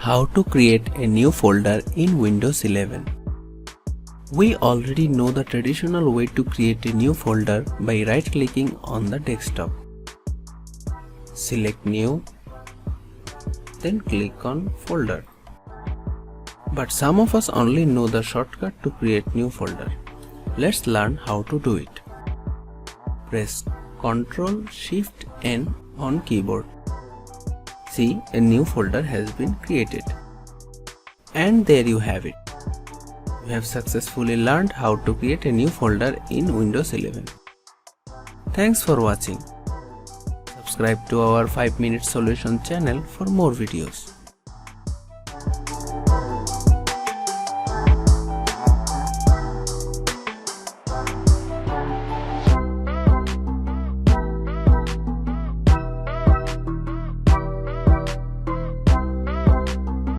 How to create a new folder in Windows 11. We already know the traditional way to create a new folder by right-clicking on the desktop. Select New, then click on Folder. But some of us only know the shortcut to create new folder. Let's learn how to do it. Press Ctrl+Shift+N on keyboard. See, a new folder has been created. And there you have it. We have successfully learned how to create a new folder in Windows 11. Thanks for watching. Subscribe to our 5-minute solution channel for more videos.